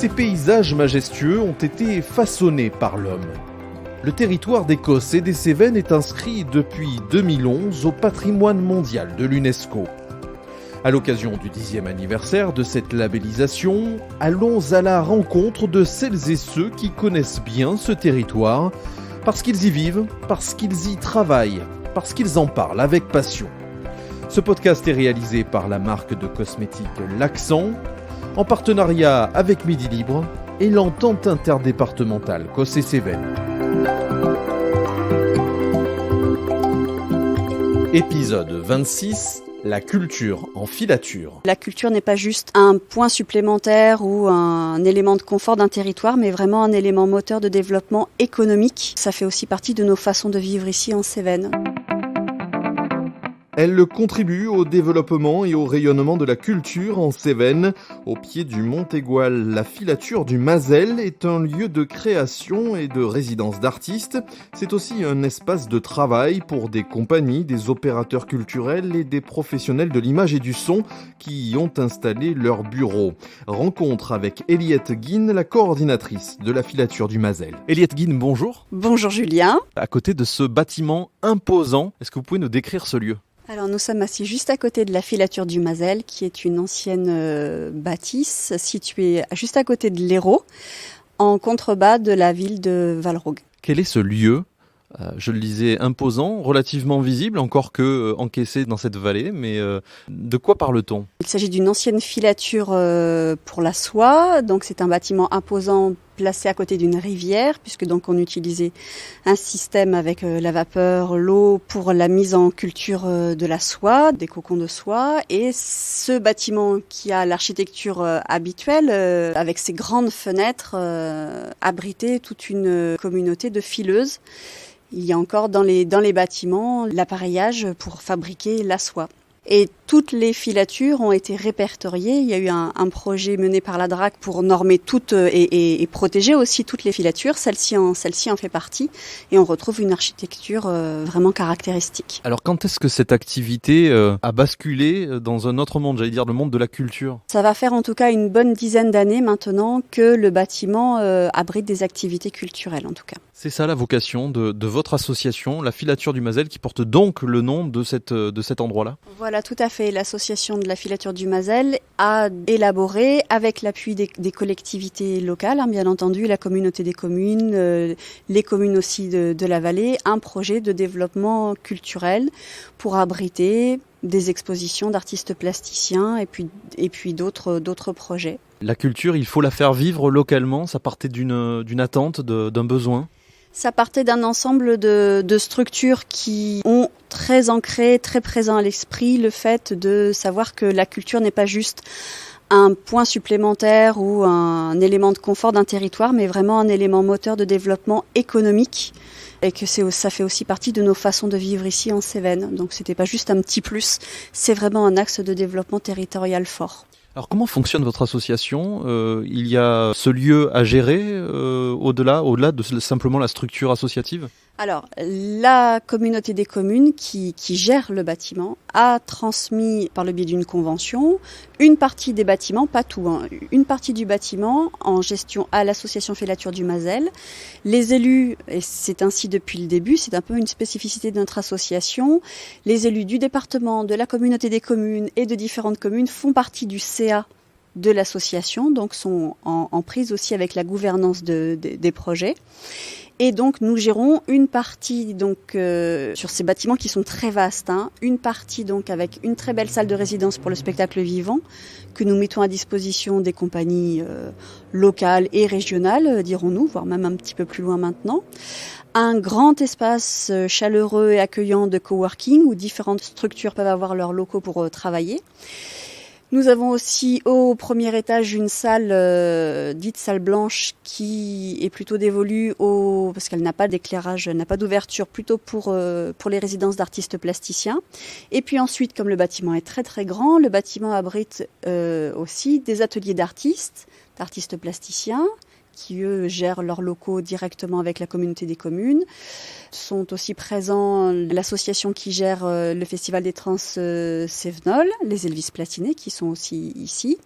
ces paysages majestueux ont été façonnés par l'homme. Le territoire d'Écosse et des Cévennes est inscrit depuis 2011 au patrimoine mondial de l'UNESCO. À l'occasion du 10e anniversaire de cette labellisation, allons à la rencontre de celles et ceux qui connaissent bien ce territoire, parce qu'ils y vivent, parce qu'ils y travaillent, parce qu'ils en parlent avec passion. Ce podcast est réalisé par la marque de cosmétiques L'Accent, en partenariat avec Midi Libre et l'entente interdépartementale Cosse-et-Cévennes. Épisode 26, la culture en filature. La culture n'est pas juste un point supplémentaire ou un élément de confort d'un territoire, mais vraiment un élément moteur de développement économique. Ça fait aussi partie de nos façons de vivre ici en Cévennes. Elle contribue au développement et au rayonnement de la culture en Cévennes. Au pied du Mont Égual, la filature du Mazel est un lieu de création et de résidence d'artistes. C'est aussi un espace de travail pour des compagnies, des opérateurs culturels et des professionnels de l'image et du son qui y ont installé leurs bureaux. Rencontre avec Eliette Guin, la coordinatrice de la filature du Mazel. Eliette Guin, bonjour. Bonjour Julien. À côté de ce bâtiment imposant, est-ce que vous pouvez nous décrire ce lieu ? Alors nous sommes assis juste à côté de la filature du Mazel, qui est une ancienne bâtisse située juste à côté de l'Hérault, en contrebas de la ville de Valrogue. Quel est ce lieu ? Je le disais, imposant, relativement visible, encore que encaissé dans cette vallée, mais de quoi parle-t-on ? Il s'agit d'une ancienne filature pour la soie, donc c'est un bâtiment imposant placé à côté d'une rivière, puisque donc on utilisait un système avec la vapeur, l'eau pour la mise en culture de la soie, des cocons de soie, et ce bâtiment qui a l'architecture habituelle, avec ses grandes fenêtres, abritait toute une communauté de fileuses. Il y a encore dans les bâtiments l'appareillage pour fabriquer la soie. Et toutes les filatures ont été répertoriées. Il y a eu un projet mené par la DRAC pour normer toutes et protéger aussi toutes les filatures. Celle-ci en fait partie. Et on retrouve une architecture vraiment caractéristique. Alors quand est-ce que cette activité a basculé dans un autre monde, j'allais dire le monde de la culture ? Ça va faire en tout cas une bonne dizaine d'années maintenant que le bâtiment abrite des activités culturelles en tout cas. C'est ça la vocation de votre association, la filature du Mazel, qui porte donc le nom de cet endroit-là ? Voilà, tout à fait. L'association de la filature du Mazel a élaboré, avec l'appui des collectivités locales, bien entendu, la communauté des communes, les communes aussi de la vallée, un projet de développement culturel pour abriter des expositions d'artistes plasticiens et puis d'autres projets. La culture, il faut la faire vivre localement, ça partait d'une attente, d'un besoin ? Ça partait d'un ensemble de structures qui ont très ancré, très présent à l'esprit le fait de savoir que la culture n'est pas juste un point supplémentaire ou un élément de confort d'un territoire, mais vraiment un élément moteur de développement économique et que ça fait aussi partie de nos façons de vivre ici en Cévennes. Donc c'était pas juste un petit plus, c'est vraiment un axe de développement territorial fort. Alors comment fonctionne votre association ? Il y a ce lieu à gérer au-delà de simplement la structure associative ? Alors, la communauté des communes qui gère le bâtiment a transmis par le biais d'une convention une partie des bâtiments, pas tout, une partie du bâtiment en gestion à l'association Filature du Mazel. Les élus, et c'est ainsi depuis le début, c'est un peu une spécificité de notre association, les élus du département, de la communauté des communes et de différentes communes font partie du CA de l'association, donc sont en prise aussi avec la gouvernance des projets. Et donc nous gérons une partie sur ces bâtiments qui sont très vastes, une partie donc avec une très belle salle de résidence pour le spectacle vivant que nous mettons à disposition des compagnies locales et régionales, dirons-nous, voire même un petit peu plus loin maintenant. Un grand espace chaleureux et accueillant de coworking où différentes structures peuvent avoir leurs locaux pour travailler. Nous avons aussi au premier étage une salle dite salle blanche qui est plutôt dévolue parce qu'elle n'a pas d'éclairage, n'a pas d'ouverture, plutôt pour les résidences d'artistes plasticiens. Et puis ensuite, comme le bâtiment est très très grand, le bâtiment abrite aussi des ateliers d'artistes plasticiens qui eux gèrent leurs locaux directement avec la communauté des communes. Sont aussi présents l'association qui gère le festival des trans Cévenol, les Elvis Platinés qui sont aussi ici.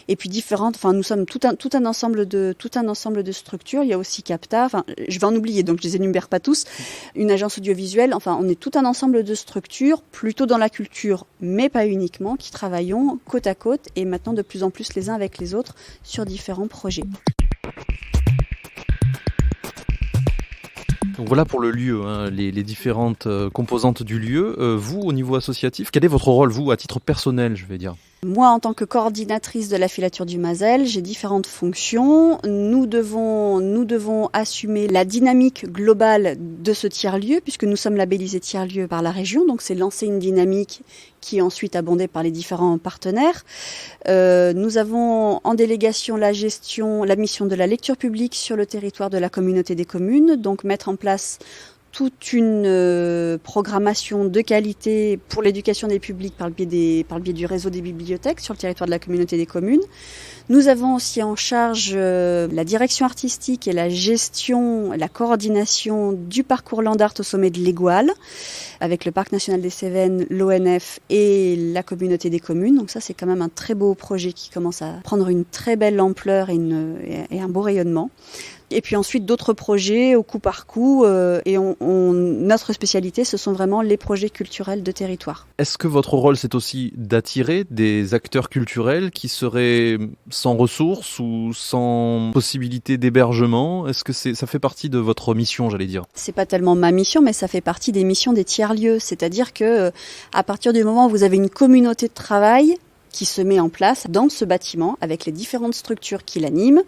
Et puis nous sommes tout un ensemble de structures. Il y a aussi CAPTA, je vais en oublier, donc je les énumère pas tous. Une agence audiovisuelle, on est tout un ensemble de structures, plutôt dans la culture, mais pas uniquement, qui travaillons côte à côte et maintenant de plus en plus les uns avec les autres sur différents projets. Donc voilà pour le lieu, les différentes composantes du lieu. Vous, au niveau associatif, quel est votre rôle, vous, à titre personnel, je vais dire ? Moi, en tant que coordinatrice de la filature du Mazel, j'ai différentes fonctions. Nous devons assumer la dynamique globale de ce tiers-lieu, puisque nous sommes labellisés tiers-lieu par la région. Donc, c'est lancer une dynamique qui est ensuite abondée par les différents partenaires. Nous avons en délégation la mission de la lecture publique sur le territoire de la communauté des communes. Donc, mettre en place toute une programmation de qualité pour l'éducation des publics par le biais du réseau des bibliothèques sur le territoire de la communauté des communes. Nous avons aussi en charge la direction artistique et la gestion, la coordination du parcours Land Art au sommet de l'Égoal, avec le Parc national des Cévennes, l'ONF et la communauté des communes. Donc ça, c'est quand même un très beau projet qui commence à prendre une très belle ampleur et un beau rayonnement. Et puis ensuite d'autres projets au coup par coup et notre spécialité ce sont vraiment les projets culturels de territoire. Est-ce que votre rôle c'est aussi d'attirer des acteurs culturels qui seraient sans ressources ou sans possibilité d'hébergement ? Est-ce que ça fait partie de votre mission, j'allais dire ? C'est pas tellement ma mission, mais ça fait partie des missions des tiers-lieux. C'est-à-dire que à partir du moment où vous avez une communauté de travail qui se met en place dans ce bâtiment avec les différentes structures qui l'animent,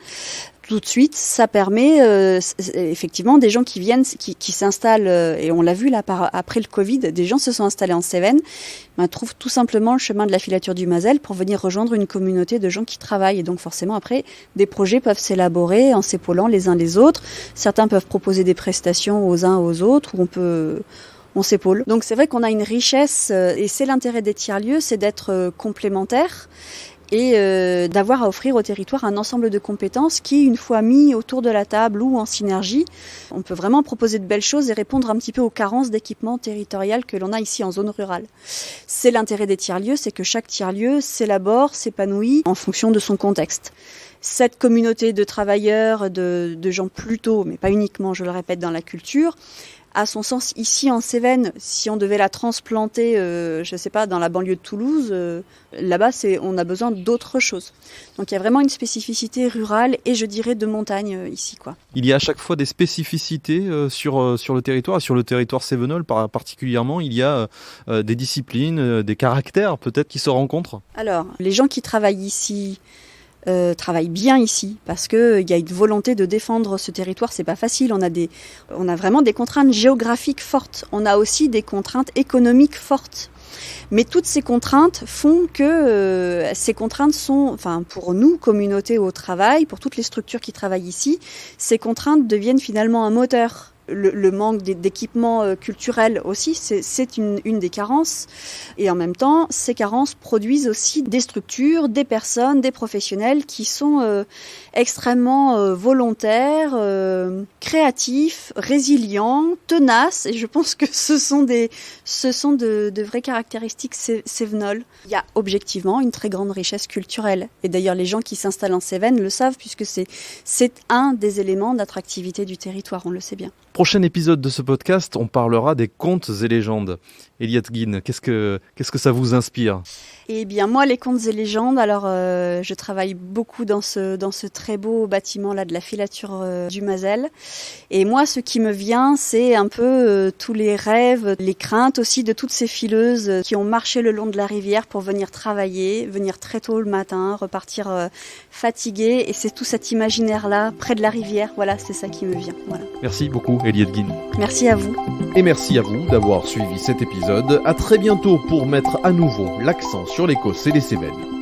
tout de suite, ça permet effectivement des gens qui viennent, qui s'installent, et on l'a vu là après le Covid, des gens se sont installés en Cévennes, trouvent tout simplement le chemin de la filature du Mazel pour venir rejoindre une communauté de gens qui travaillent. Et donc forcément après, des projets peuvent s'élaborer en s'épaulant les uns les autres. Certains peuvent proposer des prestations aux uns aux autres, où on s'épaule. Donc c'est vrai qu'on a une richesse, et c'est l'intérêt des tiers-lieux, c'est d'être complémentaires et d'avoir à offrir au territoire un ensemble de compétences qui, une fois mis autour de la table ou en synergie, on peut vraiment proposer de belles choses et répondre un petit peu aux carences d'équipement territorial que l'on a ici en zone rurale. C'est l'intérêt des tiers-lieux, c'est que chaque tiers-lieu s'élabore, s'épanouit en fonction de son contexte. Cette communauté de travailleurs, de gens plutôt, mais pas uniquement, je le répète, dans la culture, à son sens ici en Cévennes, si on devait la transplanter, je sais pas, dans la banlieue de Toulouse, là-bas on a besoin d'autre chose. Donc il y a vraiment une spécificité rurale et je dirais de montagne ici, quoi. Il y a à chaque fois des spécificités sur le territoire, et sur le territoire cévenol particulièrement, il y a des disciplines, des caractères peut-être qui se rencontrent. Alors, les gens qui travaillent ici travaillent bien ici parce que il y a une volonté de défendre ce territoire. C'est pas facile. On a vraiment des contraintes géographiques fortes. On a aussi des contraintes économiques fortes. Mais toutes ces contraintes font que ces contraintes sont, pour nous, communauté au travail, pour toutes les structures qui travaillent ici, ces contraintes deviennent finalement un moteur. Le manque d'équipements culturels aussi, c'est une des carences. Et en même temps, ces carences produisent aussi des structures, des personnes, des professionnels qui sont extrêmement volontaires, créatifs, résilients, tenaces. Et je pense que ce sont de vraies caractéristiques cévenoles. Il y a objectivement une très grande richesse culturelle. Et d'ailleurs, les gens qui s'installent en Cévennes le savent puisque c'est un des éléments d'attractivité du territoire, on le sait bien. Prochain épisode de ce podcast, on parlera des contes et légendes. Eliade Guine, qu'est-ce que ça vous inspire ? Eh bien moi, les contes et légendes, alors je travaille beaucoup dans ce très beau bâtiment là de la filature du Mazel. Et moi, ce qui me vient, c'est un peu tous les rêves, les craintes aussi de toutes ces fileuses qui ont marché le long de la rivière pour venir travailler, venir très tôt le matin, repartir fatiguées. Et c'est tout cet imaginaire-là, près de la rivière. Voilà, c'est ça qui me vient. Voilà. Merci beaucoup, Eliade Guine. Merci à vous. Et merci à vous d'avoir suivi cet épisode. À très bientôt pour mettre à nouveau l'accent sur l'Écosse et les Cévennes.